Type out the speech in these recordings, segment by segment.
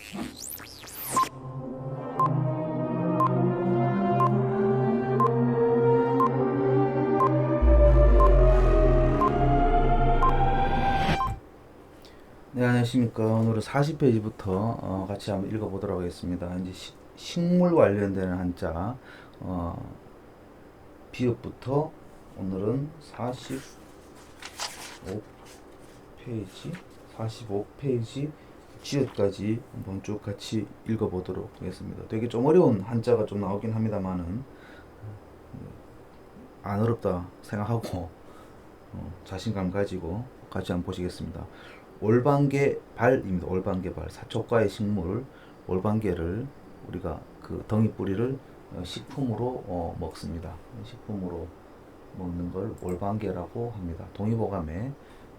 네, 안녕하십니까. 오늘은 40페이지부터 같이 한번 읽어보도록 하겠습니다. 이제 식물 관련되는 한자, 비읍부터 오늘은 45페이지, 45페이지 지읒까지 한번 쭉 같이 읽어보도록 하겠습니다. 되게 좀 어려운 한자가 좀 나오긴 합니다만은 안 어렵다 생각하고 자신감 가지고 같이 한번 보시겠습니다. 올방개발입니다. 올방개발. 사초가의 식물 올방개를 우리가 그 덩이 뿌리를 식품으로 먹습니다. 식품으로 먹는 걸 올방개라고 합니다. 동의보감에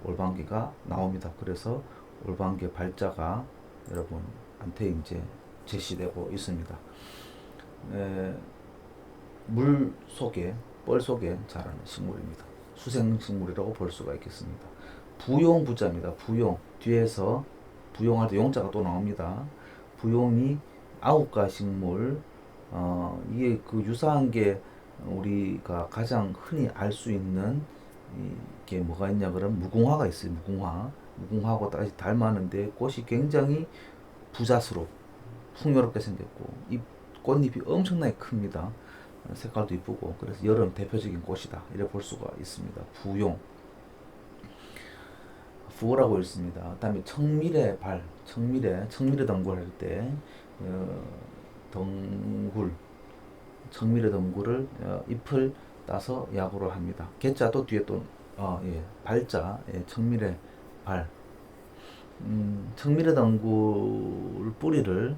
올방개가 나옵니다. 그래서 올방개 발자가 여러분한테 이제 제시되고 있습니다. 물 속에, 뻘 속에 자라는 식물입니다. 수생식물이라고 볼 수가 있겠습니다. 부용 부자입니다. 부용. 뒤에서 부용할 때 용자가 또 나옵니다. 부용이 아홉가 식물. 이게 그 유사한 게 우리가 가장 흔히 알 수 있는 이게 뭐가 있냐 그러면 무궁화가 있어요. 무궁화. 무궁화하고 다시 닮았는데 꽃이 굉장히 부자스럽고 풍요롭게 생겼고 이 꽃잎이 엄청나게 큽니다. 색깔도 이쁘고 그래서 여름 대표적인 꽃이다 이렇게 볼 수가 있습니다. 부용. 부라고 읽습니다. 그다음에 청밀의 발, 청밀의 덩굴 할 때 덩굴, 청밀의 덩굴을 잎을 따서 약으로 합니다. 개자도 뒤에 또 발자, 청밀의 발, 청밀의 덩굴 뿌리를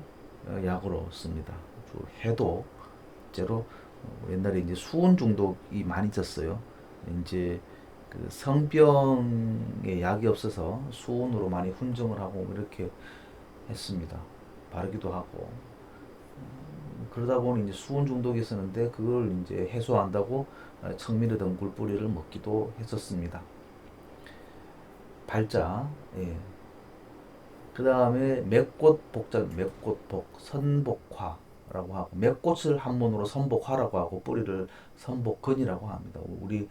약으로 씁니다. 해독제로 옛날에 이제 수은 중독이 많이 있었어요. 이제 그 성병에 약이 없어서 수은으로 많이 훈정을 하고 이렇게 했습니다. 바르기도 하고 그러다 보니 이제 수은 중독이 있었는데 그걸 이제 해소한다고 청밀의 덩굴 뿌리를 먹기도 했었습니다. 발자, 예. 그 다음에 맥꽃 복자, 맥꽃복, 선복화라고 하고 맥꽃을 한문으로 선복화라고 하고 뿌리를 선복근이라고 합니다. 우리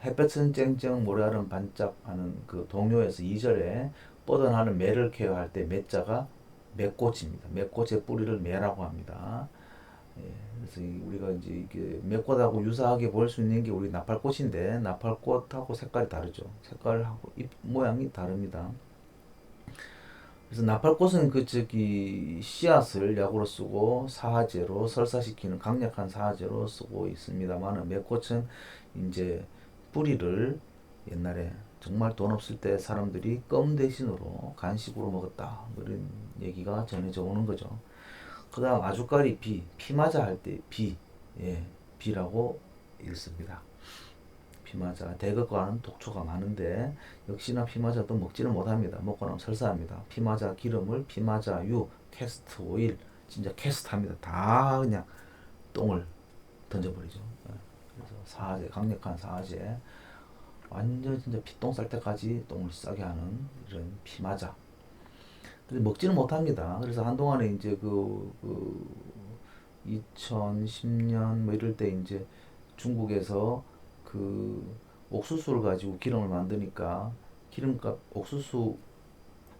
햇볕은 쨍쨍 모래알은 반짝하는 그 동요에서 2절에 뻗어나는 매를 케어할 때 매자가 맥꽃입니다. 맥꽃의 뿌리를 매라고 합니다. 예, 그래서 우리가 이제 이게 맥꽃하고 유사하게 볼 수 있는 게 우리 나팔꽃인데 나팔꽃하고 색깔이 다르죠. 색깔하고 잎 모양이 다릅니다. 그래서 나팔꽃은 그 저기 씨앗을 약으로 쓰고 사화제로 설사시키는 강력한 사화제로 쓰고 있습니다만 맥꽃은 이제 뿌리를 옛날에 정말 돈 없을 때 사람들이 껌 대신으로 간식으로 먹었다 이런 얘기가 전해져 오는 거죠. 그 다음 아주까리 피 맞아 할 때 비라고 읽습니다. 피마자 대극과는 독초가 많은데 역시나 피마자도 먹지는 못합니다. 먹고 나면 설사합니다. 피마자 기름을 피마자유 캐스트 오일 진짜 캐스트합니다. 다 그냥 똥을 던져버리죠. 그래서 사하제 강력한 사하제 완전 진짜 피똥 쌀 때까지 똥을 싸게 하는 이런 피마자. 근데 먹지는 못합니다. 그래서 한동안에 이제 그 2010년 뭐 이럴 때 이제 중국에서 그 옥수수를 가지고 기름을 만드니까 기름값 옥수수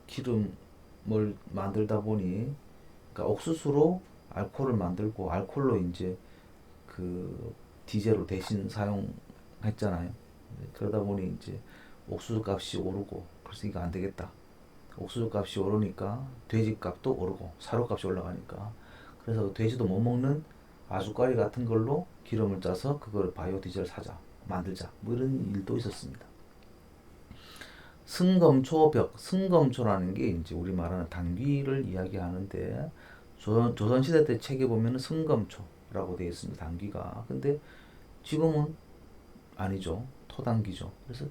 기름을 만들다 보니 그러니까 옥수수로 알코올을 만들고 알코올로 이제 그 디젤로 대신 사용했잖아요. 그러다 보니 이제 옥수수 값이 오르고 그래서 이거 안 되겠다. 옥수수 값이 오르니까 돼지 값도 오르고 사료 값이 올라가니까 그래서 돼지도 못 먹는 아주까리 같은 걸로 기름을 짜서 그걸 바이오 디젤 사자 만들자 뭐 이런 일도 있었습니다. 승검초벽, 승검초라는 게 이제 우리 말하는 당귀를 이야기하는데 조선시대 때 책에 보면 승검초라고 되어 있습니다. 당귀가. 근데 지금은 아니죠. 토당귀죠. 그래서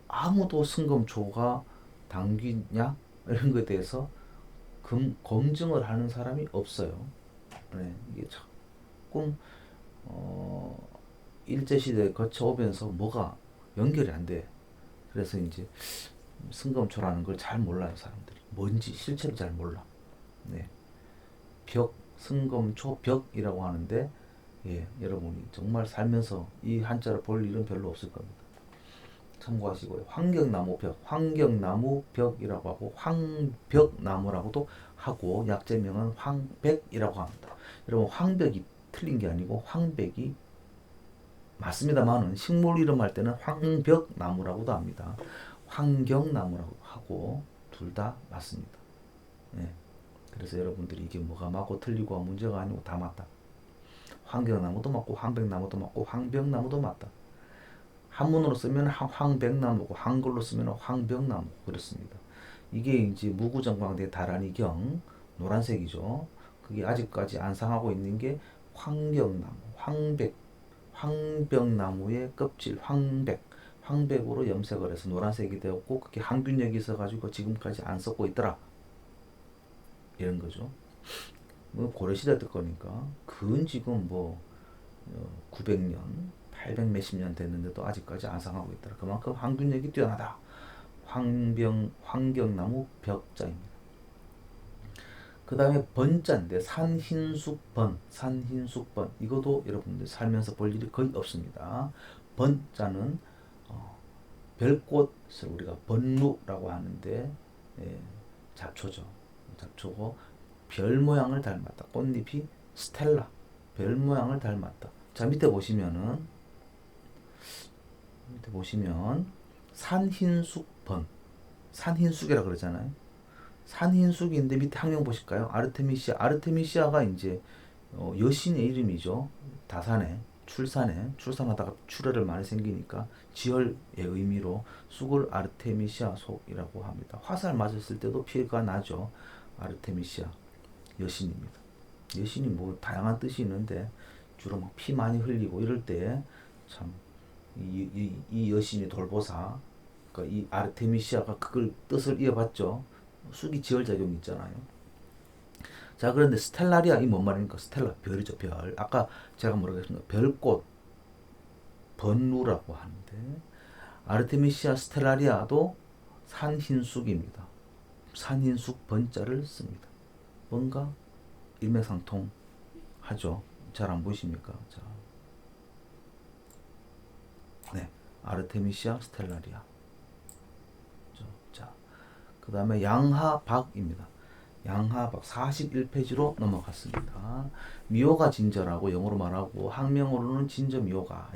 아무도 승검초가 당귀냐 이런 것에 대해서 검증을 하는 사람이 없어요. 네, 이게 조금 일제시대 거쳐오면서 뭐가 연결이 안 돼. 그래서 이제 승검초라는 걸 잘 몰라요, 사람들이. 뭔지 실체를 잘 몰라. 네. 벽, 승검초 벽이라고 하는데, 예, 여러분이 정말 살면서 이 한자를 볼 일은 별로 없을 겁니다. 참고하시고요. 환경나무 벽, 환경나무 벽이라고 하고 황벽나무라고도 하고 약제명은 황백이라고 합니다. 여러분 황벽이 틀린 게 아니고 황백이 맞습니다만은 식물 이름 할 때는 황벽나무라고도 합니다. 환경나무라고 하고 둘 다 맞습니다. 네. 그래서 여러분들이 이게 뭐가 맞고 틀리고 문제가 아니고 다 맞다. 환경나무도 맞고 황백나무도 맞고 황벽나무도 맞다. 한문으로 쓰면 황백나무고 한글로 쓰면 황벽나무 그렇습니다. 이게 이제 무구정광대 다란이경 노란색이죠. 그게 아직까지 안 상하고 있는 게 황경나무, 황벽나무의 껍질 황백으로 염색을 해서 노란색이 되었고 그게 항균력이 있어가지고 지금까지 안 썩고 있더라. 이런 거죠. 뭐 고려시대 때 거니까 근 지금 뭐 900년, 800 몇십 년 됐는데도 아직까지 안 상하고 있더라. 그만큼 항균력이 뛰어나다. 황경나무 벽자입니다. 그 다음에 번자인데 산흰숙번 이것도 여러분들 살면서 볼 일이 거의 없습니다. 번자는 별꽃을 우리가 번루라고 하는데 예, 잡초죠. 잡초고 별 모양을 닮았다. 꽃잎이 스텔라 별 모양을 닮았다. 자 밑에 보시면 산흰숙번 산흰숙이라 그러잖아요. 산흰숙인데 밑에 항명 보실까요? 아르테미시아가 이제 여신의 이름이죠. 다산에 출산하다가 출혈을 많이 생기니까 지혈의 의미로 쑥을 아르테미시아 속이라고 합니다. 화살 맞았을 때도 피해가 나죠. 아르테미시아 여신입니다. 여신이 뭐 다양한 뜻이 있는데 주로 막 피 많이 흘리고 이럴 때 참 이 여신이 돌보사 그러니까 이 아르테미시아가 그걸 뜻을 이어받죠. 쑥이 지혈작용이 있잖아요. 자 그런데 스텔라리아 이 뭔 말입니까? 스텔라 별이죠 별. 아까 제가 뭐라고 했습니까? 별꽃 번루라고 하는데 아르테미시아 스텔라리아도 산흰쑥입니다. 산흰쑥 번자를 씁니다. 뭔가 일맥상통하죠. 잘 안 보이십니까? 자, 네, 아르테미시아 스텔라리아. 자, 그 다음에 양하박입니다. 양하박 41페이지로 넘어갔습니다. 미호가 진저라고 영어로 말하고 학명으로는 진저 미호가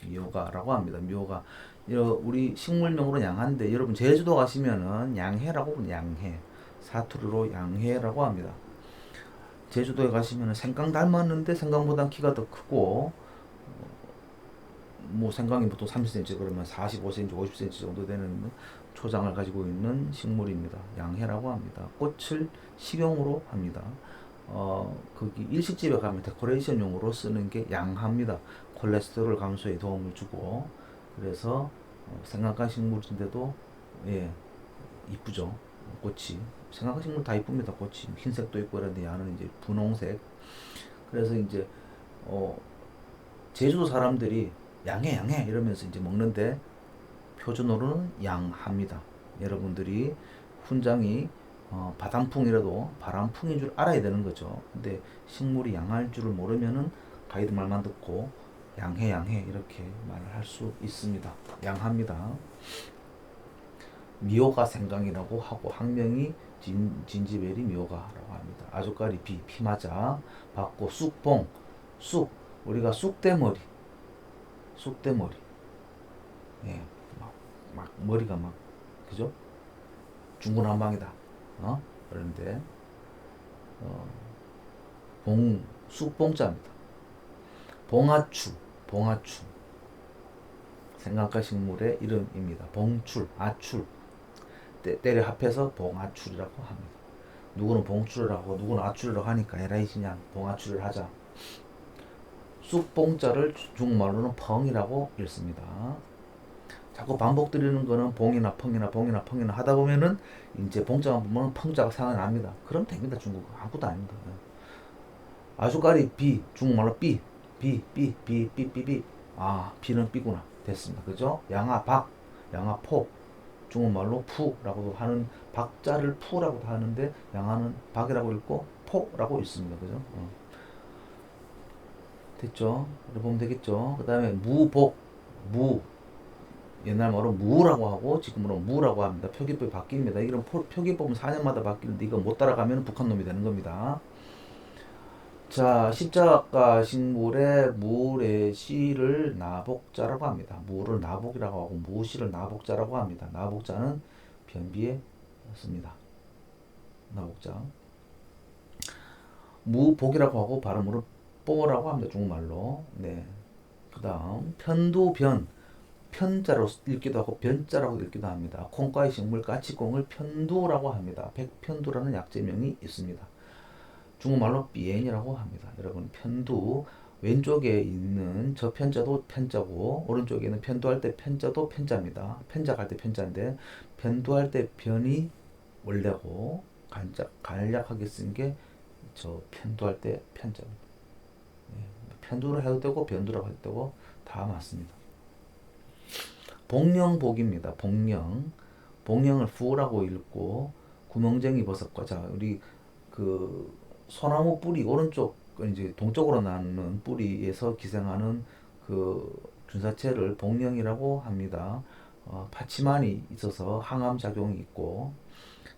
미호가라고 합니다. 미호가 우리 식물명으로 양한데 여러분 제주도 가시면은 양해라고 양해 사투리로 양해라고 합니다. 제주도에 가시면은 생강 닮았는데 생강보다 키가 더 크고 뭐 생강이 보통 30cm 그러면 45cm, 50cm 정도 되는 초장을 가지고 있는 식물입니다. 양해라고 합니다. 꽃을 식용으로 합니다. 거기 일식집에 가면 데코레이션용으로 쓰는 게 양합니다. 콜레스테롤 감소에 도움을 주고 그래서 생강과 식물인데도 예 이쁘죠. 꽃이 생강과 식물 다 이쁩니다. 꽃이 흰색도 있고 그런데 야는 이제 분홍색. 그래서 이제 제주도 사람들이 양해 이러면서 이제 먹는데 표준어로는 양합니다. 여러분들이 훈장이 바람풍이라도 바람풍인 줄 알아야 되는 거죠. 근데 식물이 양할 줄을 모르면은 가이드 말만 듣고 양해 이렇게 말을 할 수 있습니다. 양합니다. 미호가 생강이라고 하고 학명이 진지베리 미호가라고 합니다. 아주까리 피마자 받고 쑥봉 우리가 쑥대머리 예, 막 머리가 막 그죠? 중구난방이다. 그런데 쑥봉자입니다. 봉하추 생강과 식물의 이름입니다. 봉출, 아출 때려 합해서 봉아출이라고 합니다. 누구는 봉출을 하고 누구는 아출이라고 하니까 에라이 그냥 봉아출을 하자. 쑥봉자를 중국말로는 펑이라고 읽습니다. 자꾸 반복드리는 거는 봉이나 펑이나 하다 보면은 이제 봉자만 보면 펑자가 생각납니다. 그럼 됩니다. 중국어 아무것도 아닙니다. 아주까리 비 중국말로 비 비는 삐구나 됐습니다. 그죠? 양아박 양아포 중국말로 푸라고도 하는, 박자를 푸라고도 하는데 양한은 박이라고 읽고 포라고 읽습니다. 그죠? 됐죠? 이렇게 보면 되겠죠? 그 다음에 무복, 무, 옛날 말로 무라고 하고 지금으로 무라고 합니다. 표기법이 바뀝니다. 이런 표기법은 4년마다 바뀌는데 이거 못 따라가면 북한 놈이 되는 겁니다. 자, 십자가 식물의 무의 씨를 나복자라고 합니다. 무를 나복이라고 하고 무씨를 나복자라고 합니다. 나복자는 변비에 씁니다. 나복자. 무복이라고 하고 발음으로 뽀라고 합니다. 중국말로. 네. 그 다음 편두변. 편자로 읽기도 하고 변자라고 읽기도 합니다. 콩과의 식물 까치콩을 편두라고 합니다. 백편두라는 약재명이 있습니다. 중국말로 비엔이라고 합니다. 여러분 편두 왼쪽에 있는 저 편자도 편자고 오른쪽에 있는 편두할 때 편자도 편자입니다. 편작할 때 편자인데 편두할 때 변이 원래고 간략하게 쓴 게 저 편두할 때 편자입니다. 네. 편두를 해도 되고 변두라고 해도 되고 다 맞습니다. 복령복입니다. 복령. 복령을 후라고 읽고 구멍쟁이 버섯과 자 우리 그 소나무 뿌리 오른쪽 이제 동쪽으로 나는 뿌리에서 기생하는 그 균사체를 복령이라고 합니다. 파치만이 있어서 항암 작용이 있고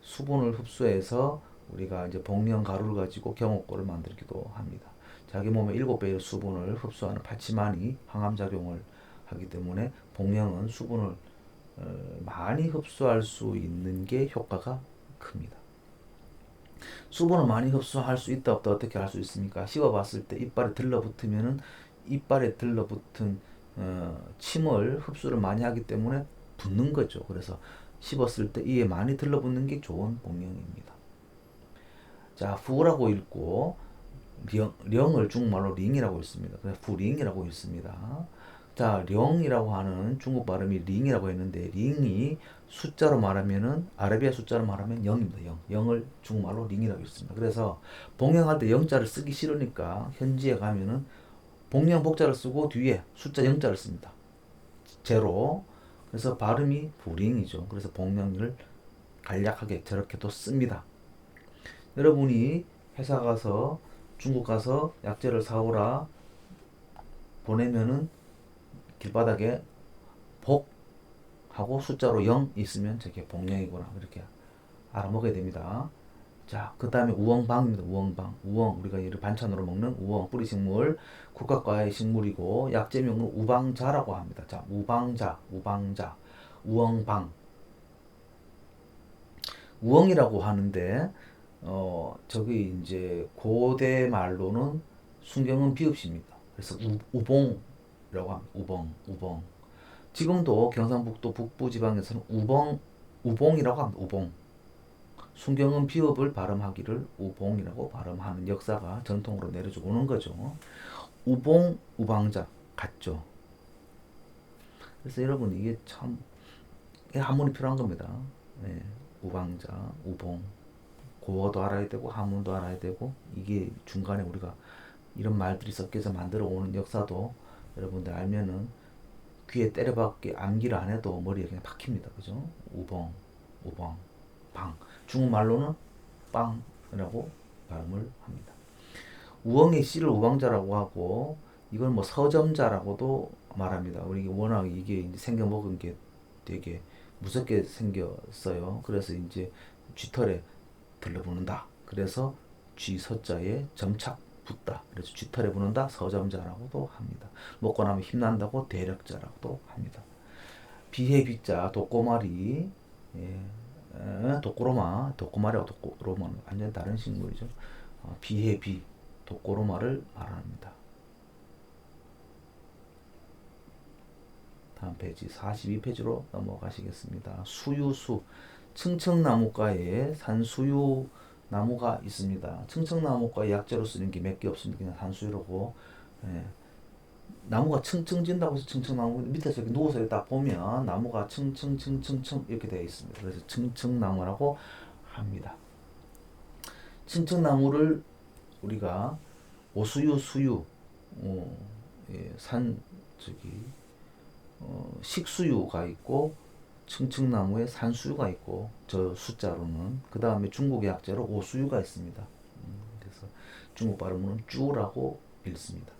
수분을 흡수해서 우리가 이제 복령 가루를 가지고 경옥고를 만들기도 합니다. 자기 몸의 7배의 수분을 흡수하는 파치만이 항암 작용을 하기 때문에 복령은 수분을 많이 흡수할 수 있는 게 효과가 큽니다. 수분을 많이 흡수할 수 있다 없다 어떻게 할 수 있습니까? 씹어봤을 때 이빨에 들러붙으면은 이빨에 들러붙은 침을 흡수를 많이 하기 때문에 붓는 거죠. 그래서 씹었을 때 이에 많이 들러붙는 게 좋은 복령입니다. 자, 후라고 읽고 령을 중국말로 링이라고 읽습니다. 그래서 후링이라고 읽습니다. 자, 령이라고 하는 중국 발음이 링이라고 했는데 링이 숫자로 말하면은 아라비아 숫자로 말하면 0입니다. 0. 0을 중국말로 링이라고 읽습니다. 그래서 복령할 때 0자를 쓰기 싫으니까 현지에 가면은 복령 복자를 쓰고 뒤에 숫자 0자를 씁니다. 제로. 그래서 발음이 부링이죠. 그래서 복령을 간략하게 저렇게도 씁니다. 여러분이 회사 가서 중국 가서 약재를 사오라 보내면은 길바닥에 복 하고 숫자로 0 있으면 저게 복령이구나 이렇게 알아먹어야 됩니다. 자, 그 다음에 우엉방입니다. 우엉방. 우엉 우리가 이를 반찬으로 먹는 우엉 뿌리식물 국화과의 식물이고 약재명은 우방자라고 합니다. 자, 우방자, 우방자, 우엉방. 우엉이라고 하는데 저기 이제 고대 말로는 순경은 비읍시입니다. 그래서 우봉이라고 합니다. 우봉, 우봉. 지금도 경상북도 북부 지방에서는 우봉이라고 합니다. 우봉. 순경은 비읍을 발음하기를 우봉이라고 발음하는 역사가 전통으로 내려져 오는 거죠. 우봉, 우방자 같죠. 그래서 여러분 이게 참 한문이 필요한 겁니다. 네, 우방자, 우봉. 고어도 알아야 되고 한문도 알아야 되고 이게 중간에 우리가 이런 말들이 섞여서 만들어 오는 역사도 여러분들 알면은 귀에 때려박기 암기를 안 해도 머리에 그냥 박힙니다. 그죠? 우봉, 우봉, 방. 중국말로는 빵이라고 발음을 합니다. 우엉의 씨를 우방자라고 하고 이걸 뭐 서점자라고도 말합니다. 우리 워낙 이게 이제 생겨 먹은 게 되게 무섭게 생겼어요. 그래서 이제 쥐털에 들러붙는다. 그래서 쥐서자에 점착 붙다. 그래서 쥐털에 붙는다. 서점자라고도 합니다. 먹고 나면 힘난다고 대력자라고도 합니다. 비해비자 독고마리 예, 독고마리하고 독고로마는 완전 다른 식물이죠. 비해비 독고로마를 말합니다. 다음 페이지 42페이지로 넘어가시겠습니다. 수유수 층층나무과에 산수유 나무가 있습니다. 층층나무과에 약재로 쓰는 게 몇 개 없습니다. 그냥 산수유라고. 예. 나무가 층층 진다고 해서 층층나무 밑에서 이렇게 누워서 딱 보면 나무가 층층층층층 이렇게 되어 있습니다. 그래서 층층나무라고 합니다. 층층나무를 우리가 오수유, 수유, 산 저기 식수유가 있고 층층나무에 산수유가 있고 저 숫자로는 그 다음에 중국의 약자로 오수유가 있습니다. 그래서 중국 발음은 쭈라고 읽습니다.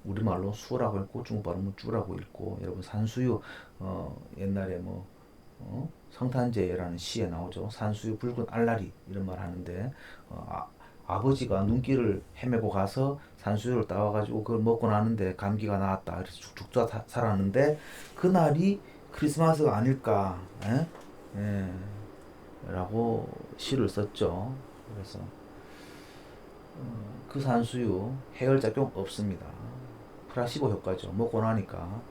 우리말로 수라고 읽고 중국 발음은 쭈라고 읽고 여러분 산수유 옛날에 뭐 성탄제라는 시에 나오죠. 산수유 붉은 알라리 이런 말 하는데 아버지가 눈길을 헤매고 가서 산수유를 따와가지고 그걸 먹고 나는데 감기가 나았다. 그래서 죽죽 살았는데 그날이 크리스마스가 아닐까, 에? 예, 라고 시를 썼죠. 그래서 그 산수유 해열작용 없습니다. 플라시보 효과죠. 먹고 나니까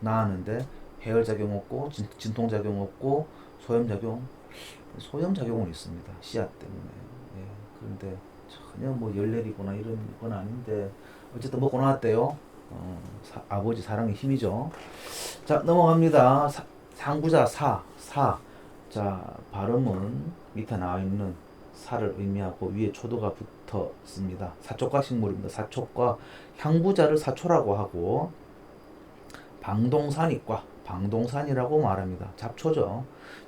나았는데 해열작용 없고 진통작용 없고 소염작용은 있습니다. 씨앗 때문에. 예, 그런데 전혀 뭐 열내리거나 이런 건 아닌데 어쨌든 먹고 나왔대요. 아버지 사랑의 힘이죠. 자, 넘어갑니다. 상부자 사. 자, 발음은 밑에 나와 있는 사를 의미하고 위에 초도가 붙었습니다. 사초과 식물입니다. 사초과 향부자를 사초라고 하고 방동산이과 방동산이라고 말합니다. 잡초죠.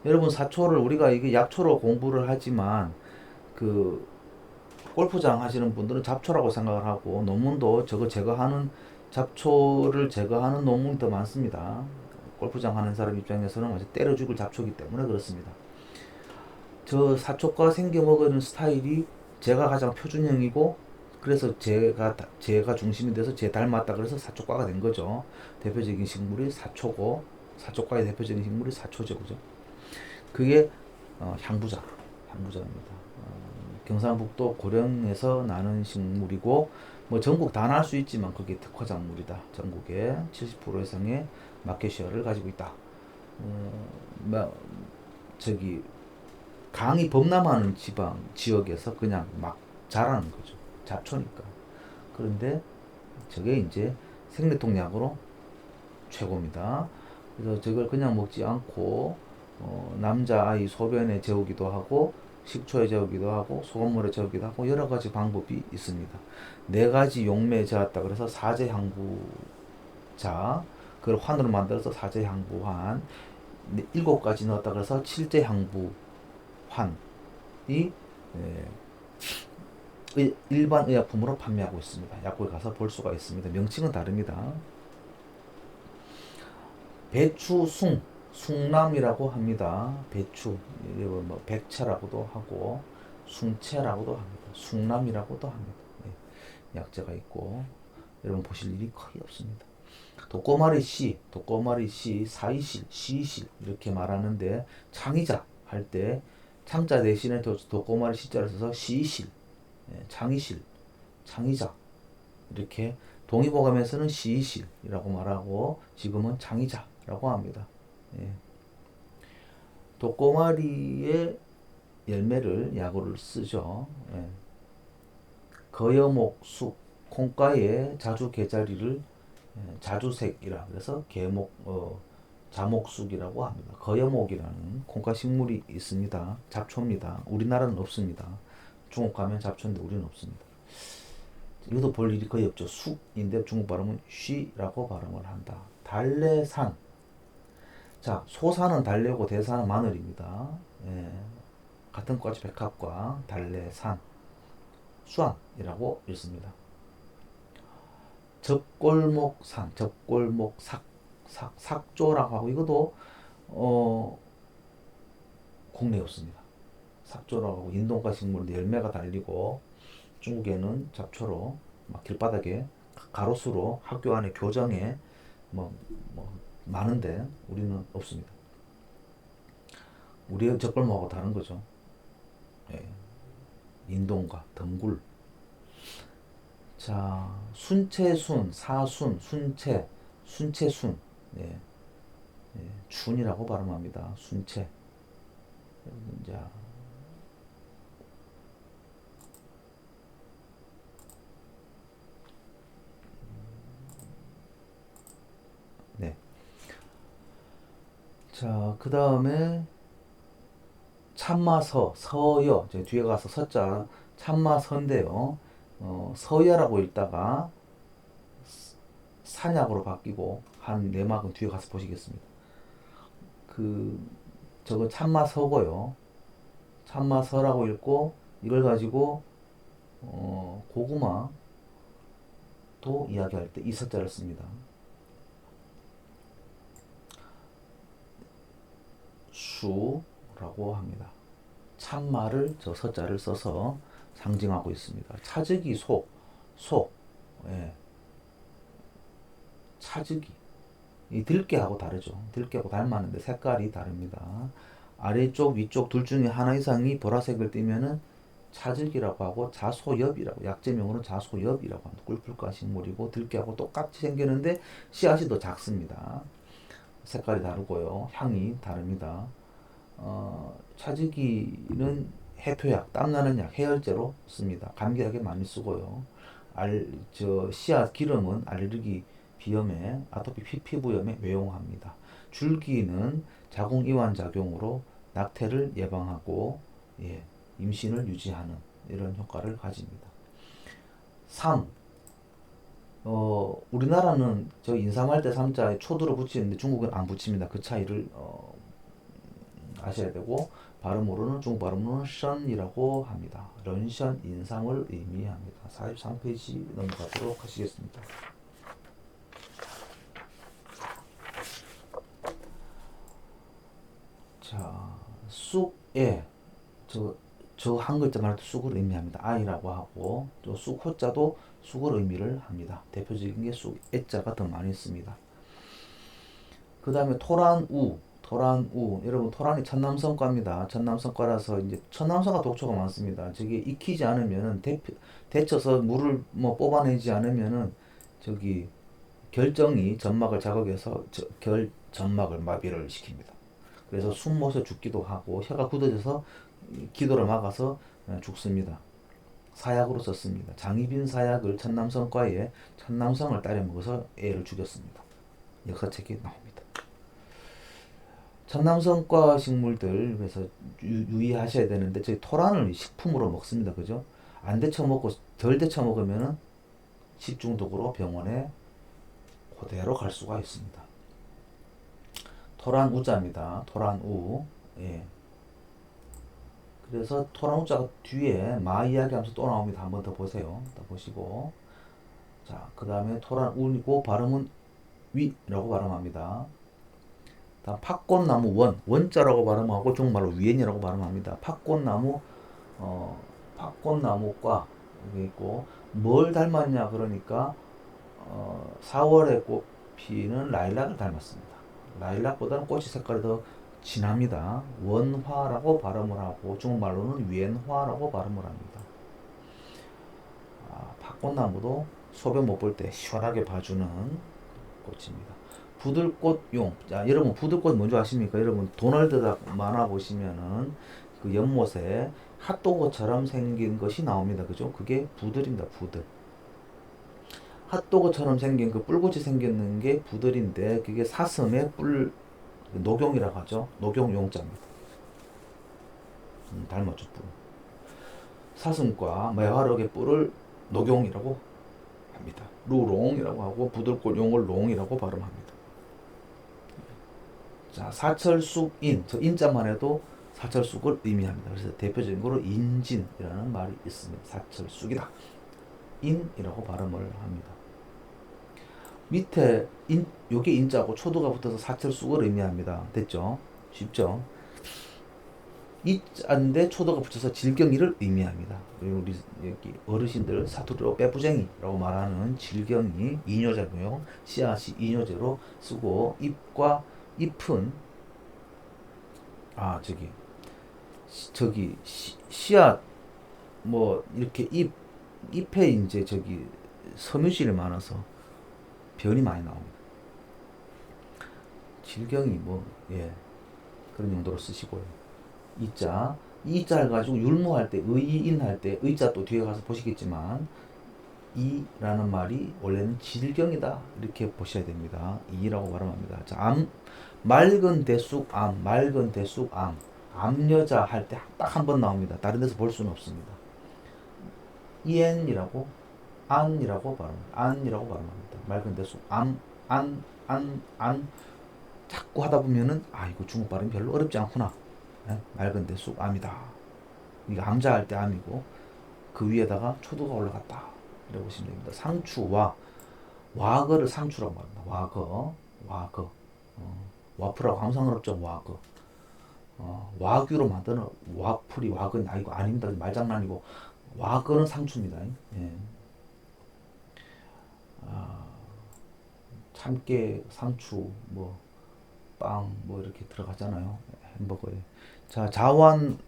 여러분 사초를 우리가 이게 약초로 공부를 하지만 그 골프장 하시는 분들은 잡초라고 생각을 하고 논문도 저거 제거하는 잡초를 제거하는 논문이 더 많습니다. 골프장 하는 사람 입장에서는 완전 때려 죽을 잡초기 때문에 그렇습니다. 저 사초과 생겨 먹는 스타일이 제가 가장 표준형이고 그래서 제가 중심이 돼서 제 닮았다 그래서 사초과가 된 거죠. 대표적인 식물이 사초고 사초과의 대표적인 식물이 사초죠, 그죠? 그게 향부자입니다. 경상북도 고령에서 나는 식물이고 뭐 전국 다 날 수 있지만 그게 특화작물이다. 전국의 70% 이상의 마켓시어를 가지고 있다. 뭐 저기 강이 범람하는 지역에서 그냥 막 자라는 거죠. 잡초니까. 그런데 저게 이제 생리통약으로 최고입니다. 그래서 저걸 그냥 먹지 않고 남자아이 소변에 재우기도 하고 식초에 재우기도 하고 소금물에 재우기도 하고 여러 가지 방법이 있습니다. 네 가지 용매에 재웠다 그래서 사제향부자 그걸 환으로 만들어서 사제향부환 일곱 가지 넣었다 그래서 칠제향부환이 일반 의약품으로 판매하고 있습니다. 약국에 가서 볼 수가 있습니다. 명칭은 다릅니다. 배추, 숭남이라고 합니다. 배추, 뭐 백채라고도 하고 숭채라고도 합니다. 숭남이라고도 합니다. 예, 약자가 있고 여러분 보실 일이 거의 없습니다. 독고마리 씨, 사이실, 시실 이렇게 말하는데 창의자 할 때 창자 대신에 독고마리 시자를 써서 시실, 창의실, 창의자 이렇게 동의보감에서는 시이실이라고 말하고 지금은 창의자라고 합니다. 예. 독고마리의 열매를 약으로 쓰죠. 예. 거여목, 쑥, 콩가의 자주 개자리를 자주색이라 그래서 자목쑥이라고 합니다. 거여목이라는 콩가 식물이 있습니다. 잡초입니다. 우리나라는 없습니다. 중국 가면 잡초인데 우리는 없습니다. 이것도 볼 일이 거의 없죠. 쑥인데 중국 발음은 쉬라고 발음을 한다. 달래산. 자, 소산은 달래고 대산은 마늘입니다. 예, 같은 과지 백합과 달래산, 수안이라고 읽습니다. 접골목산, 삭조라고 하고 이것도 국내에 없습니다. 삭조라고 하고 인동가 식물인데 열매가 달리고 중국에는 잡초로 막 길바닥에 가로수로 학교 안에 교정에 뭐 많은데 우리는 없습니다. 우리의 적골목하고 다른 거죠. 예. 인동가, 덩굴. 자, 순채순, 사순, 순채순. 예. 예. 춘이라고 발음합니다. 순채. 자, 네. 자, 그 다음에 서여. 이제 뒤에 가서 서자 참마서인데요. 서여라고 읽다가 산약으로 바뀌고 한 내막은 뒤에 가서 보시겠습니다. 그 저거 참마서고요. 참마서라고 읽고 이걸 가지고 고구마도 이야기할 때 이 서자를 씁니다. 수라고 합니다. 참마를 저 서자를 써서 상징하고 있습니다. 차즈기 소, 예, 차즈기. 이 들깨하고 다르죠. 들깨하고 닮았는데 색깔이 다릅니다. 아래쪽, 위쪽 둘 중에 하나 이상이 보라색을 띠면은 차즈기라고 하고 자소엽이라고, 약재명으로는 자소엽이라고 합니다. 꿀풀과 식물이고 들깨하고 똑같이 생겼는데 씨앗이 더 작습니다. 색깔이 다르고요. 향이 다릅니다. 차지기는 해토약, 땀나는 약, 해열제로 씁니다. 감기약에 많이 쓰고요. 씨앗 기름은 알레르기 비염에, 아토피 피부염에 외용합니다. 줄기는 자궁이완 작용으로 낙태를 예방하고, 예, 임신을 유지하는 이런 효과를 가집니다. 3. 우리나라는 저 인삼할 때 삼자에 초두를 붙이는데 중국은 안 붙입니다. 그 차이를 아셔야 되고, 발음으로는 중국 발음으로는 션이라고 합니다. 런션 인삼을 의미합니다. 43페이지 넘어가도록 하시겠습니다. 자, 쑥에 저 한 글자만 해도 쑥을 의미합니다. 아이라고 하고 또 쑥 호자도 쑥을 의미를 합니다. 대표적인 게 쑥 애자가 더 많이 씁니다. 그 다음에 토란우 여러분 토란이 천남성과입니다. 천남성과라서 이제 천남성과 독초가 많습니다. 저게 익히지 않으면은 데쳐서 물을 뭐 뽑아내지 않으면은 저기 결정이 점막을 자극해서 결점막을 마비를 시킵니다. 그래서 숨못에 죽기도 하고 혀가 굳어져서 기도를 막아서 죽습니다. 사약으로 썼습니다. 장희빈 사약을 천남성과에 천남성을 따려 먹어서 애를 죽였습니다. 역사책에 나옵니다. 천남성과 식물들 그래서 유의하셔야 되는데 저희 토란을 식품으로 먹습니다. 그죠? 안 데쳐 먹고 덜 데쳐 먹으면은 식중독으로 병원에 그대로 갈 수가 있습니다. 토란 우자입니다. 토란 우. 예. 그래서 토란 우자가 뒤에 마 이야기하면서 또 나옵니다. 한번 더 보세요. 더 보시고. 자, 그 다음에 토란 우이고 발음은 위라고 발음합니다. 다음 팥꽃나무 원자라고 발음하고 중국말로 위엔이라고 발음합니다. 팥꽃나무 팥꽃나무과 여기 있고 뭘 닮았냐 그러니까 4월에 꽃 피는 라일락을 닮았습니다. 라일락보다는 꽃이 색깔이 더 진합니다. 원화라고 발음을 하고 중국말로는 위엔화라고 발음을 합니다. 팥꽃나무도 소변 못 볼 때 시원하게 봐주는 꽃입니다. 부들꽃용. 자, 여러분 부들꽃 뭔지 아십니까? 여러분 도널드 닥 만화 보시면은 그 연못에 핫도그처럼 생긴 것이 나옵니다. 그죠? 그게 부들입니다. 부들. 핫도그처럼 생긴 그 뿔꽃이 생겼는 게 부들인데 그게 사슴의 뿔 녹용이라고 하죠. 녹용용자입니다. 닮았죠. 뿔. 사슴과 매화록의 뿔을 녹용이라고 합니다. 루롱이라고 하고 부들꽃용을 롱이라고 발음합니다. 자, 사철쑥인, 저 인자만 해도 사철쑥을 의미합니다. 그래서 대표적인 거로 인진이라는 말이 있습니다. 사철쑥이다. 인이라고 발음을 합니다. 밑에 요게 인자고 초도가 붙어서 사철쑥을 의미합니다. 됐죠? 쉽죠? 이자인데 초도가 붙여서 질경이를 의미합니다. 우리 여기 어르신들 사투리로 빼부쟁이라고 말하는 질경이 이뇨제고요. 씨앗이 이뇨제로 쓰고 잎은 씨앗 뭐 이렇게 잎에 이제 섬유질이 많아서 변이 많이 나옵니다. 질경이 그런 용도로 쓰시고요. 이자를 가지고 율무할 때 의인할 때 의자 또 뒤에 가서 보시겠지만 이라는 말이 원래는 질경이다 이렇게 보셔야 됩니다. 이라고 발음합니다. 자, 맑은 대쑥암 암여자 할 때 딱 한 번 나옵니다. 다른 데서 볼 수는 없습니다. 이엔이라고 안이라고 발음합니다. 맑은 대쑥 안 자꾸 하다 보면은 이거 중국 발음이 별로 어렵지 않구나. 예? 맑은데 쑥암이다. 이게 암자할 때 암이고 그 위에다가 초두가 올라갔다. 이라고 보시면 됩니다. 상추와 와거를 상추라고 말합니다. 와거. 와플하고 감상어렵죠. 와거. 와규로 만드는 와플이 와건 이거 아닙니다. 말장난이고 와거는 상추입니다. 예. 참깨, 상추, 빵, 이렇게 들어가잖아요. 햄버거에. 자, 자완,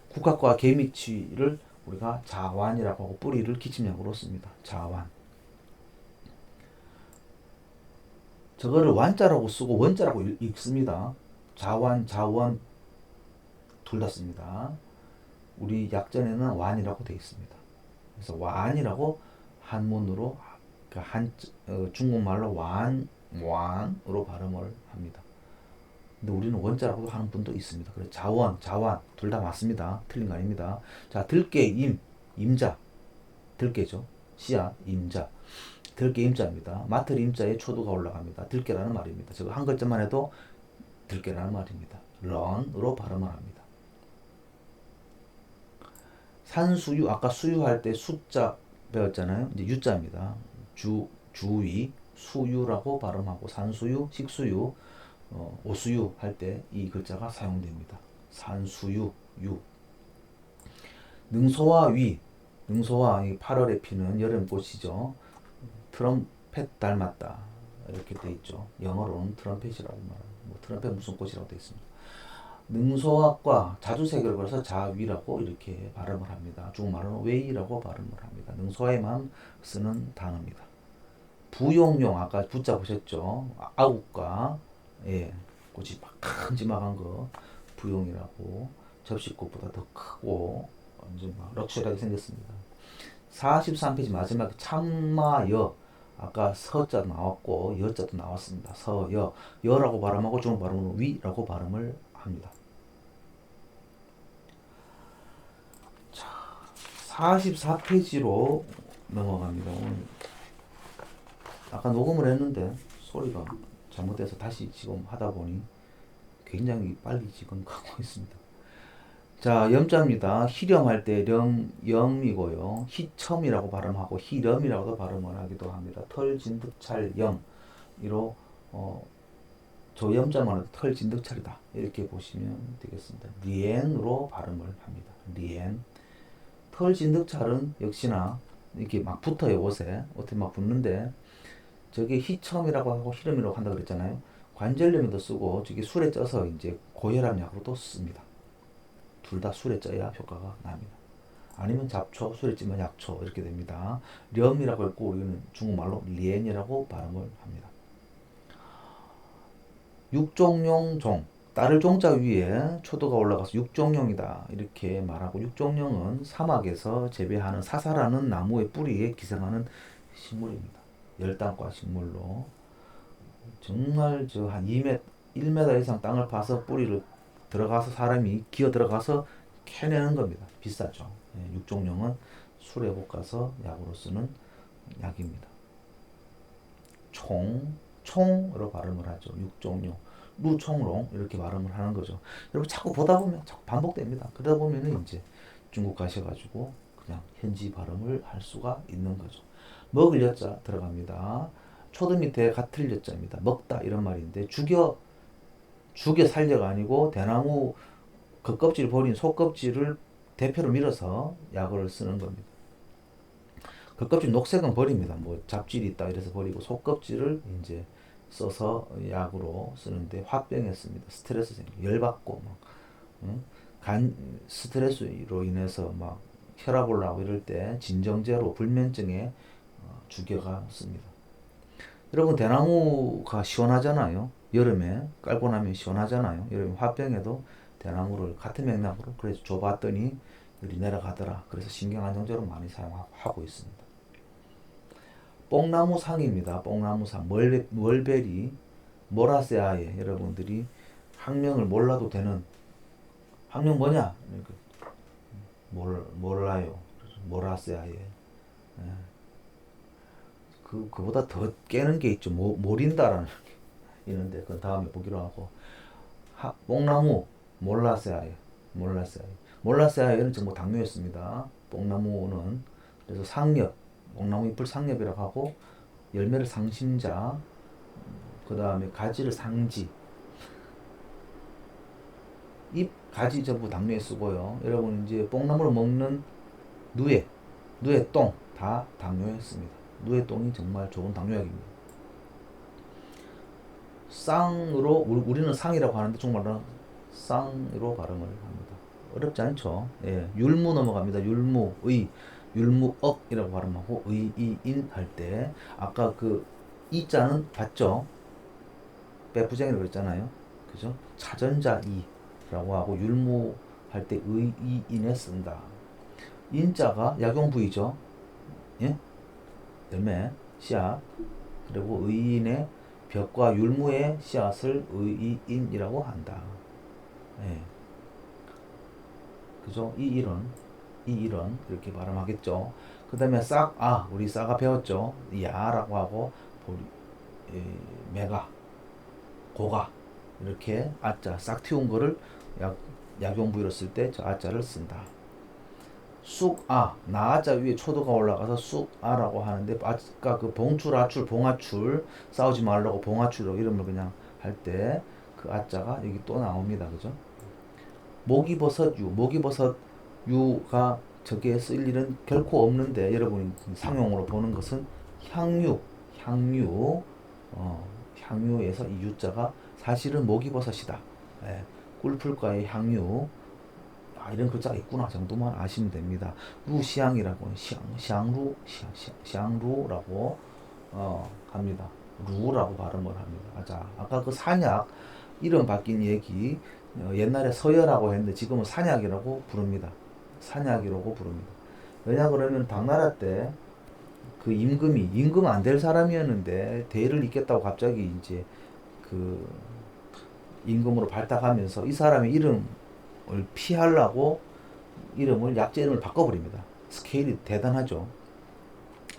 국화과 개미치를 우리가 자완이라고 하고 뿌리를 기침약으로 씁니다. 자완. 저거를 완자라고 쓰고 원자라고 읽습니다. 자완, 자원 둘 다 씁니다. 우리 약전에는 완이라고 되어 있습니다. 그래서 완이라고 한문으로 중국말로 완으로 발음을 합니다. 근데 우리는 원자라고 하는 분도 있습니다. 그래서 자원, 자완 둘 다 맞습니다. 틀린 거 아닙니다. 자, 들깨, 임자, 들깨죠. 씨앗, 임자, 들깨 임자입니다. 맡을 임자에 초도가 올라갑니다. 들깨라는 말입니다. 저거 한 글자만 해도 들깨라는 말입니다. 런으로 발음을 합니다. 산수유, 아까 수유할 때 숫자 배웠잖아요. 이제 유자입니다. 주위, 수유라고 발음하고 산수유, 식수유, 오수유 할 때 이 글자가 사용됩니다. 산수유, 유. 능소와 위, 능소와 8월에 피는 여름꽃이죠. 트럼펫 닮았다. 이렇게 돼 있죠. 영어로는 트럼펫이라고 말합니다. 트럼펫 무슨 꽃이라고 돼 있습니다. 능소와 자주색을 걸어서 자위라고 이렇게 발음을 합니다. 중국말로는 웨이라고 발음을 합니다. 능소에만 쓰는 단어입니다. 부용용, 아까 부자 보셨죠? 아욱과 꽃이 큼지막한 거 부용이라고, 접시꽃보다 더 크고 완전 럭셔리하게 생겼습니다. 43페이지 마지막에 참마여, 아까 서자도 나왔고 여자도 나왔습니다. 서여, 여라고 발음하고 중국 발음은 위라고 발음을 합니다. 자, 44페이지로 넘어갑니다. 오늘 아까 녹음을 했는데 소리가 잘못돼서 다시 지금 하다 보니 굉장히 빨리 지금 가고 있습니다. 자, 염자입니다. 희렴할 때 염이고요. 희첨이라고 발음하고 희렴이라고도 발음을 하기도 합니다. 털진득찰 염이로 조염자만 해도 털진득찰이다. 이렇게 보시면 되겠습니다. 리엔으로 발음을 합니다. 리엔. 털진득찰은 역시나 이렇게 막 붙어요. 옷에 막 붙는데 저게 희첨이라고 하고 희렴이라고 한다 그랬잖아요. 관절염에도 쓰고 저게 술에 쪄서 이제 고혈압 약으로도 씁니다. 둘 다 술에 쪄야 효과가 납니다. 아니면 잡초, 술에 찌면 약초 이렇게 됩니다. 렴이라고 했고 우리는 중국말로 리엔이라고 발음을 합니다. 육종룡종, 따를 종자 위에 초도가 올라가서 육종룡이다 이렇게 말하고, 육종룡은 사막에서 재배하는 사사라는 나무의 뿌리에 기생하는 식물입니다. 열단과 식물로 정말 한 1m 이상 땅을 파서 뿌리를 들어가서 사람이 기어 들어가서 캐내는 겁니다. 비싸죠. 육종룡은 술에 볶아서 약으로 쓰는 약입니다. 총으로 발음을 하죠. 육종룡, 루총롱 이렇게 발음을 하는 거죠. 여러분 자꾸 보다 보면 자꾸 반복됩니다. 그러다 보면은 이제 중국 가셔가지고 그냥 현지 발음을 할 수가 있는 거죠. 먹을 여자 들어갑니다. 초드 밑에 같을 여자입니다. 먹다 이런 말인데 죽여 살려가 아니고 대나무 겉껍질 버린 속껍질을 대표로 밀어서 약을 쓰는 겁니다. 겉껍질 녹색은 버립니다. 잡질이 있다 이래서 버리고 속껍질을 이제 써서 약으로 쓰는데 화병에 씁니다. 스트레스 생겨 열받고 간 스트레스로 인해서 막 혈압 올라오고 이럴 때 진정제로 불면증에 죽여가 씁니다. 여러분 대나무가 시원하잖아요. 여름에 깔고 나면 시원하잖아요. 여름 화병에도 대나무를 같은 맥락으로 그래서 줘봤더니 열이 내려가더라. 그래서 신경안정제로 많이 사용하고 있습니다. 뽕나무 상입니다. 뽕나무 상, 멀베리, 모라세아에 여러분들이 학명을 몰라도 되는, 학명 뭐냐? 몰라요. 모라세아에. 그보다 더 깨는 게 있죠. 모린다라는 게. 있는데 그건 다음에 보기로 하고 뽕나무 몰라세아예 몰라세아예는 전부 당뇨였습니다. 뽕나무는 그래서 상엽 뽕나무 잎을 상엽이라고 하고 열매를 상심자 그 다음에 가지를 상지 잎 가지 전부 당뇨에 쓰고요. 여러분 이제 뽕나무를 먹는 누에 똥 다 당뇨였습니다. 누에 똥이 정말 좋은 당뇨약입니다. 쌍으로 우리는 상이라고 하는데 중국말로는 쌍으로 발음을 합니다. 어렵지 않죠? 예, 율무 넘어갑니다. 율무억이라고 발음하고 의이인 할 때 아까 그 이자는 봤죠? 빼부쟁이라고 했잖아요. 그죠? 차전자 이라고 하고 율무 할 때 의이인에 쓴다. 인자가 약용부이죠. 예? 열매, 씨앗. 그리고 의인의 벽과 율무의 씨앗을 의인이라고 한다. 예. 그죠? 이 일은 이렇게 발음하겠죠. 그 다음에 우리 싹아 배웠죠. 야라고 하고 예, 메가 고가 이렇게 아자 싹 틔운 거를 약용부위로 쓸 때 저 아자를 쓴다. 나아자 위에 초도가 올라가서 쑥아라고 하는데 아까 그 봉출 싸우지 말라고 봉아출로 이름을 그냥 할 때 그 아자가 여기 또 나옵니다. 그죠? 목이버섯 유가 저게 쓸 일은 결코 없는데 여러분이 상용으로 보는 것은 향유에서 이 유자가 사실은 목이버섯이다. 예, 꿀풀과의 향유 이런 글자가 있구나 정도만 아시면 됩니다. 루시앙이라고 샹루라고 합니다. 루라고 발음을 합니다. 자, 아까 그 산약 이름 바뀐 얘기 옛날에 서열하고 했는데 지금은 산약이라고 부릅니다. 산약이라고 부릅니다. 왜냐 그러면 당나라 때 그 임금 안 될 사람이었는데 대를 잇겠다고 갑자기 이제 그 임금으로 발탁하면서 이 사람의 이름을 피하려고 약제 이름을 바꿔버립니다. 스케일이 대단하죠.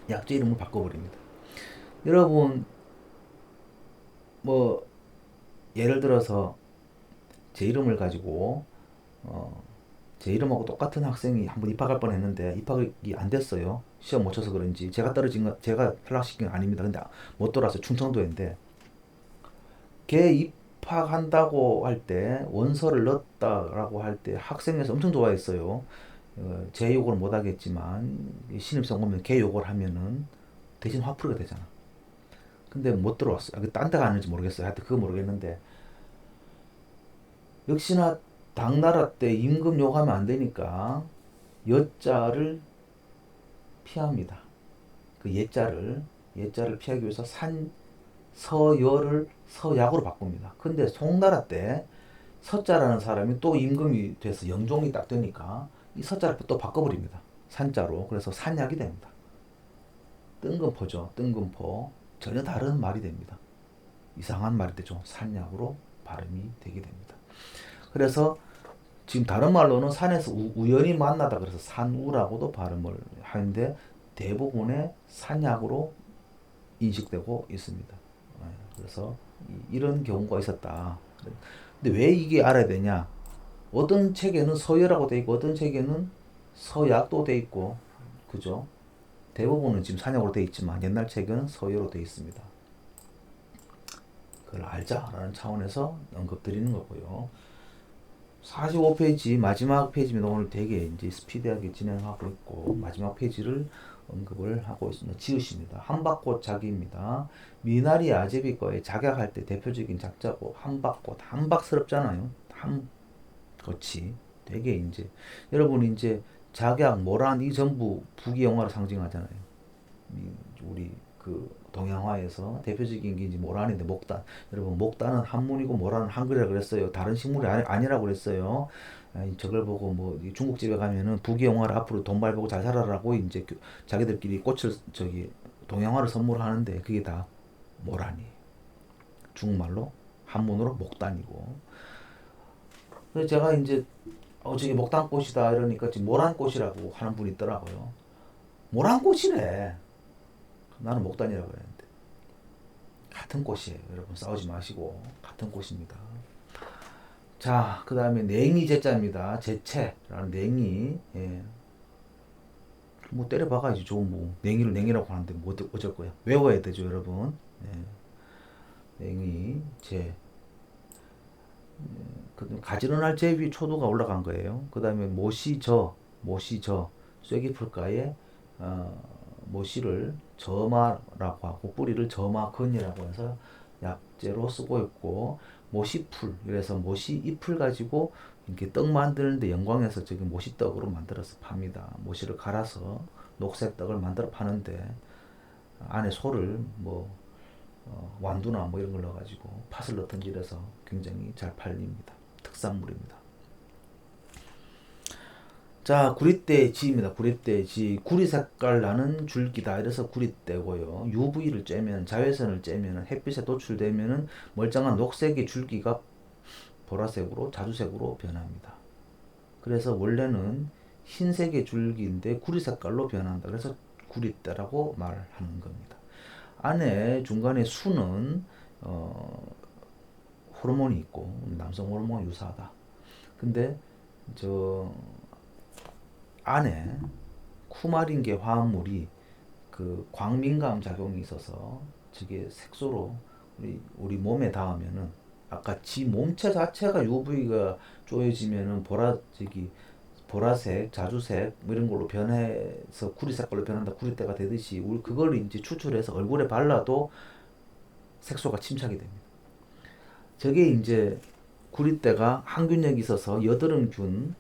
약제 이름을 바꿔버립니다. 여러분 뭐 예를 들어서 제 이름을 가지고 제 이름하고 똑같은 학생이 한 번 입학할 뻔했는데 입학이 안 됐어요. 시험 못 쳐서 그런지 제가 탈락시킨 건 아닙니다. 근데 못 돌아서 충청도인데 걔 입학한다고 할 때 원서를 넣었다라고 할 때 학생에서 엄청 좋아했어요. 제 욕을 못 하겠지만 신입생 오면 걔 욕을 하면은 대신 화풀이가 되잖아. 근데 못 들어왔어요. 딴 데 가는지 모르겠어요. 하여튼 그거 모르겠는데 역시나 당나라 때 임금 욕하면 안 되니까 여자를 피합니다. 그 예자를 피하기 위해서 서여를 서약으로 바꿉니다. 근데 송나라 때 서자라는 사람이 또 임금이 돼서 영종이 딱 되니까 이 서자를 또 바꿔버립니다. 산자로. 그래서 산약이 됩니다. 뜬금포죠. 뜬금포. 전혀 다른 말이 됩니다. 이상한 말이 되죠. 산약으로 발음이 되게 됩니다. 그래서 지금 다른 말로는 산에서 우연히 만나다 그래서 산우라고도 발음을 하는데 대부분의 산약으로 인식되고 있습니다. 그래서 이런 경우가 있었다. 근데 왜 이게 알아야 되냐? 어떤 책에는 서여라고 돼 있고 어떤 책에는 서약도 돼 있고 그죠? 대부분은 지금 산약으로 돼 있지만 옛날 책에는 서여로 돼 있습니다. 그걸 알자라는 차원에서 언급드리는 거고요. 45페이지 마지막 페이지입니다. 오늘 되게 이제 스피디하게 진행하고 있고 마지막 페이지를 언급을 하고 있습니다. 지으십니다. 한박꽃 작입니다. 미나리 아제비과에 작약할 때 대표적인 작자고 한박꽃 한박스럽잖아요. 한꽃이 되게 이제 여러분 이제 작약 모란 이 전부 북이 영화를 상징하잖아요. 우리 그 동양화에서 대표적인 게 이제 모란인데 목단. 여러분 목단은 한문이고 모란은 한글이라 그랬어요. 다른 식물이 아니라고 그랬어요. 저걸 보고 뭐 중국집에 가면은 북이 영화를 앞으로 돈 벌고 잘 살아라고 이제 자기들끼리 꽃을 동양화를 선물하는데 그게 다 모란이. 중국말로 한문으로 목단이고. 그래서 제가 이제 저게 목단꽃이다 이러니까 지금 모란꽃이라고 하는 분이 있더라고요. 모란꽃이래. 나는 목단이라고 그랬는데 같은 꽃이에요. 여러분 싸우지 마시고 같은 꽃입니다. 자, 그 다음에 냉이 제자입니다. 제채라는 냉이. 예. 뭐 때려박아야지 좋은 뭐 냉이를 냉이라고 하는데 뭐 어쩔 거야. 외워야 되죠, 여러분. 예. 냉이 제. 가지런할 제 위 초도가 올라간 거예요. 그 다음에 모시저 쐐기풀가에 모시를 저마라고 하고 뿌리를 저마근이라고 해서 약재로 쓰고 있고, 모시풀, 그래서 모시 잎을 가지고 이렇게 떡 만드는데 영광에서 저기 모시떡으로 만들어서 팝니다. 모시를 갈아서 녹색 떡을 만들어 파는데 안에 소를 뭐 완두나 뭐 이런 걸 넣어가지고 팥을 넣든지 이래서 굉장히 잘 팔립니다. 특산물입니다. 자, 구릿대지입니다. 구릿대지. 구리 색깔 나는 줄기다. 이래서 구릿대고요. UV를 쬐면, 자외선을 쬐면, 햇빛에 노출되면 멀쩡한 녹색의 줄기가 보라색으로, 자주색으로 변합니다. 그래서 원래는 흰색의 줄기인데 구리 색깔로 변한다. 그래서 구릿대라고 말하는 겁니다. 안에 중간에 수는 호르몬이 있고 남성 호르몬 유사하다. 근데 저 안에 쿠마린계 화합물이 그 광민감 작용이 있어서 저게 색소로 우리 몸에 닿으면은 아까 지 몸체 자체가 UV가 쪼여지면은 보라색, 자주색 뭐 이런 걸로 변해서 구리 색깔로 변한다, 구리대가 되듯이 우리 그걸 이제 추출해서 얼굴에 발라도 색소가 침착이 됩니다. 저게 이제 구리대가 항균력이 있어서 여드름균을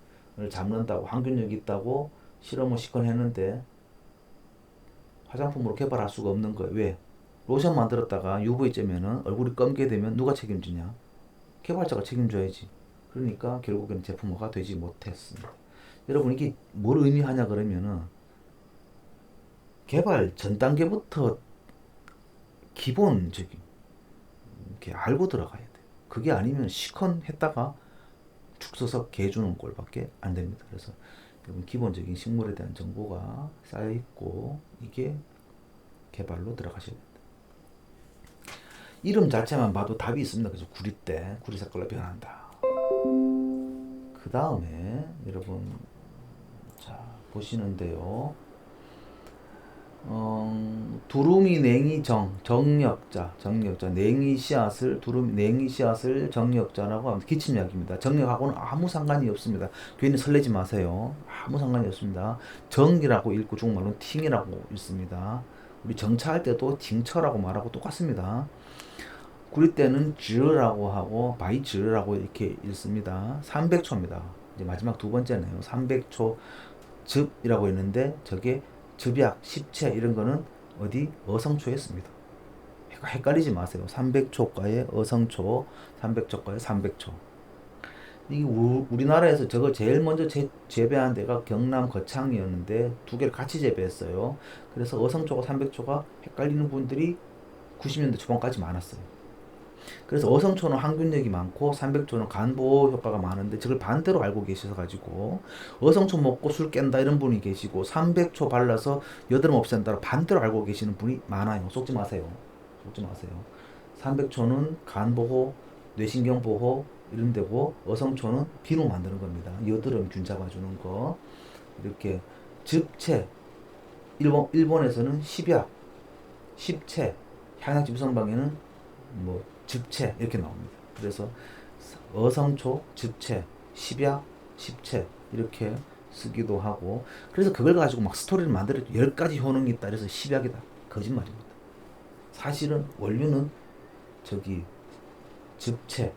잡는다고, 항균력이 있다고 실험을 시건 했는데 화장품으로 개발할 수가 없는 거예요. 왜? 로션 만들었다가 UV 쬐면은 얼굴이 검게 되면 누가 책임지냐? 개발자가 책임져야지. 그러니까 결국에는 제품화가 되지 못했습니다. 여러분 이게 뭘 의미하냐 그러면은 개발 전 단계부터 기본적인 이렇게 알고 들어가야 돼. 그게 아니면 시컨 했다가 축 써서 개주는 꼴밖에 안 됩니다. 그래서 여러분 기본적인 식물에 대한 정보가 쌓여 있고 이게 개발로 들어가셔야 됩니다. 이름 자체만 봐도 답이 있습니다. 그래서 구리대, 구리 색깔로 변한다. 그 다음에 여러분 자 보시는데요. 두루미 냉이 정력자 냉이 씨앗을 정력자라고 합니다. 기침약입니다. 정력하고는 아무 상관이 없습니다. 괜히 설레지 마세요. 아무 상관이 없습니다. 정이라고 읽고 중국말로는 팅이라고 읽습니다. 우리 정차할 때도 팅처라고 말하고 똑같습니다. 구리대는 즈라고 하고 바이즈라고 이렇게 읽습니다. 300초입니다. 이제 마지막 두 번째네요. 300초 즙이라고 있는데 저게 즙약, 십체 이런 거는 어디 어성초에 씁니다. 헷갈리지 마세요. 300초과의 어성초, 300초과의 300초. 이 우리나라에서 저거 제일 먼저 재배한 데가 경남 거창이었는데 두 개를 같이 재배했어요. 그래서 어성초가 300초가 헷갈리는 분들이 90년대 초반까지 많았어요. 그래서 어성초는 항균력이 많고 300초는 간보호 효과가 많은데 저걸 반대로 알고 계셔서 가지고 어성초 먹고 술 깬다 이런 분이 계시고 300초 발라서 여드름 없앤다고 반대로 알고 계시는 분이 많아요. 속지 마세요. 300초는 간보호, 뇌신경보호 이런 데고 어성초는 비누 만드는 겁니다. 여드름 균 잡아주는 거. 이렇게 즙체, 일본에서는 십약, 십체, 향약집 성방에는 뭐 즙체 이렇게 나옵니다. 그래서 어성초, 즙체, 십약, 십체 이렇게 쓰기도 하고, 그래서 그걸 가지고 막 스토리를 만들어 10가지 효능이 있다 그래서 십약이다. 거짓말입니다. 사실은 원료는 저기 즙체,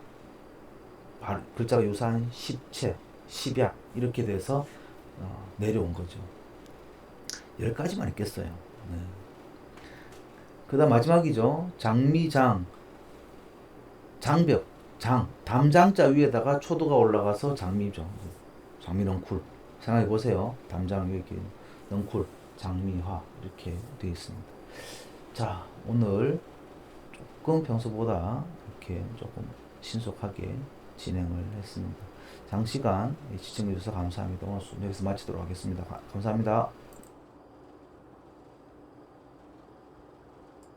글자가 유사한 십체, 십약 이렇게 돼서 내려온 거죠. 10가지만 있겠어요. 네. 그 다음 마지막이죠. 장미장, 장벽, 담장자 위에다가 초도가 올라가서 장미죠. 장미 넝쿨. 생각해 보세요. 담장 위에 이렇게 넝쿨, 장미화 이렇게 되어 있습니다. 자, 오늘 조금 평소보다 이렇게 조금 신속하게 진행을 했습니다. 장시간 시청해 주셔서 감사합니다. 오늘 여기서 마치도록 하겠습니다. 감사합니다.